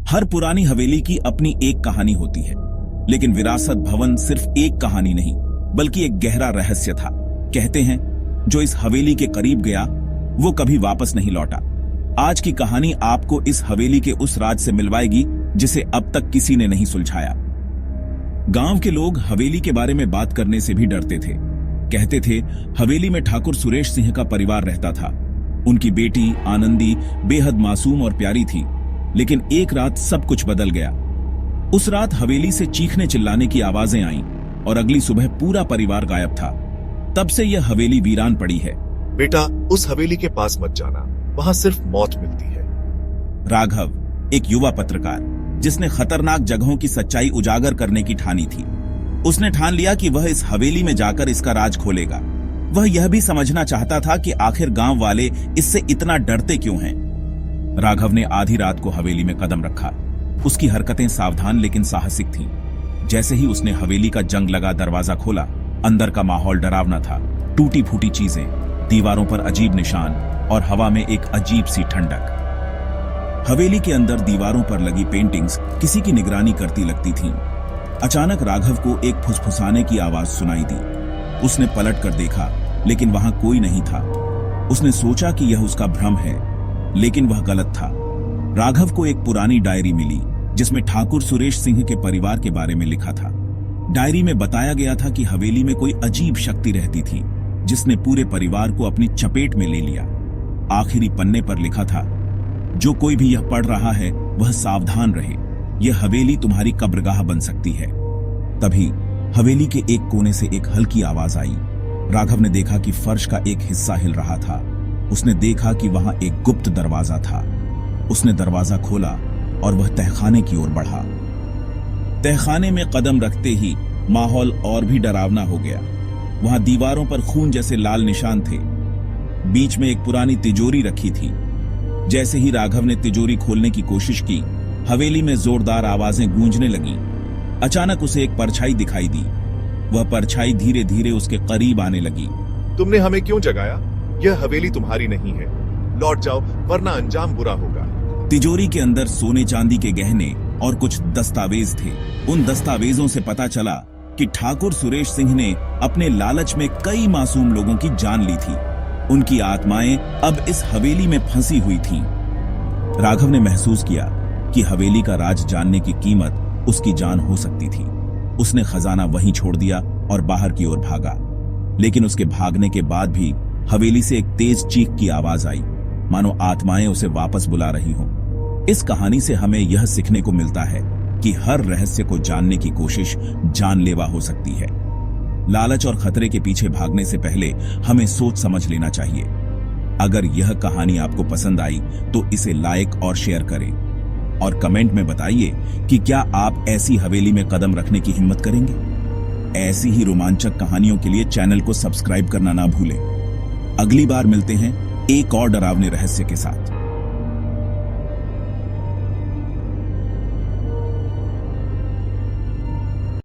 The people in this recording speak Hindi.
हर पुरानी हवेली की अपनी एक कहानी होती है, लेकिन विरासत भवन सिर्फ एक कहानी नहीं बल्कि एक गहरा रहस्य था। कहते हैं जो इस हवेली के करीब गया वो कभी वापस नहीं लौटा। आज की कहानी आपको इस हवेली के उस राज से मिलवाएगी जिसे अब तक किसी ने नहीं सुलझाया। गांव के लोग हवेली के बारे में बात करने से भी डरते थे। कहते थे हवेली में ठाकुर सुरेश सिंह का परिवार रहता था। उनकी बेटी आनंदी बेहद मासूम और प्यारी थी, लेकिन एक रात सब कुछ बदल गया। उस रात हवेली से चीखने चिल्लाने की आवाजें आईं और अगली सुबह पूरा परिवार गायब था। तब से यह हवेली वीरान पड़ी है। बेटा, उस हवेली के पास मत जाना, वहां सिर्फ मौत मिलती है। राघव, एक युवा पत्रकार जिसने खतरनाक जगहों की सच्चाई उजागर करने की ठानी थी। उसने ठान लिया कि वह इस हवेली में जाकर इसका राज खोलेगा। वह यह भी समझना चाहता था कि आखिर गांव वाले इससे इतना डरते क्यों हैं। राघव ने आधी रात को हवेली में कदम रखा। उसकी हरकतें सावधान लेकिन साहसिक थीं। जैसे ही उसने हवेली का जंग लगा दरवाजा खोला, अंदर का माहौल डरावना था। टूटी फूटी चीजें, दीवारों पर अजीब निशान और हवा में एक अजीब सी ठंडक। हवेली के अंदर दीवारों पर लगी पेंटिंग्स किसी की निगरानी करती लगती थीं। अचानक राघव को एक फुसफुसाने की आवाज सुनाई दी। उसने पलट कर देखा, लेकिन वहां कोई नहीं था। उसने सोचा कि यह उसका भ्रम है, लेकिन वह गलत था। राघव को एक पुरानी डायरी मिली जिसमें ठाकुर सुरेश सिंह के परिवार के बारे में लिखा था। डायरी में बताया गया था कि हवेली में कोई अजीब शक्ति रहती थी जिसने पूरे परिवार को अपनी चपेट में ले लिया। आखिरी पन्ने पर लिखा था, जो कोई भी यह पढ़ रहा है वह सावधान रहे, यह हवेली तुम्हारी कब्रगाह बन सकती है। तभी हवेली के एक कोने से एक हल्की आवाज आई। राघव ने देखा कि फर्श का एक हिस्सा हिल रहा था। उसने देखा कि वहां एक गुप्त दरवाजा था। उसने दरवाजा खोला और वह तहखाने की ओर बढ़ा। तहखाने में कदम रखते ही माहौल और भी डरावना हो गया। वहां दीवारों पर खून जैसे लाल निशान थे। बीच में एक पुरानी तिजोरी रखी थी। जैसे ही राघव ने तिजोरी खोलने की कोशिश की, हवेली में जोरदार आवाजें गूंजने लगीं। अचानक उसे एक परछाई दिखाई दी। वह परछाई धीरे धीरे उसके करीब आने लगी। तुमने हमें क्यों जगाया? यह हवेली तुम्हारी नहीं है। लौट जाओ वरना अंजाम बुरा होगा। तिजोरी के अंदर सोने चांदी के गहने और कुछ दस्तावेज थे। उन दस्तावेजों से पता चला कि ठाकुर सुरेश सिंह ने अपने लालच में कई मासूम लोगों की जान ली थी। उनकी आत्माएं अब इस हवेली में फंसी हुई थीं। राघव ने महसूस किया कि हवेली का राज जानने की कीमत उसकी जान हो सकती थी। उसने खजाना वहीं छोड़ दिया और बाहर की ओर भागा। लेकिन उसके भागने के बाद भी हवेली से एक तेज चीख की आवाज आई, मानो आत्माएं उसे वापस बुला रही हों। इस कहानी से हमें यह सीखने को मिलता है कि हर रहस्य को जानने की कोशिश जानलेवा हो सकती है। लालच और खतरे के पीछे भागने से पहले हमें सोच समझ लेना चाहिए। अगर यह कहानी आपको पसंद आई तो इसे लाइक और शेयर करें और कमेंट में बताइए कि क्या आप ऐसी हवेली में कदम रखने की हिम्मत करेंगे। ऐसी ही रोमांचक कहानियों के लिए चैनल को सब्सक्राइब करना ना भूलें। अगली बार मिलते हैं एक और डरावने रहस्य के साथ।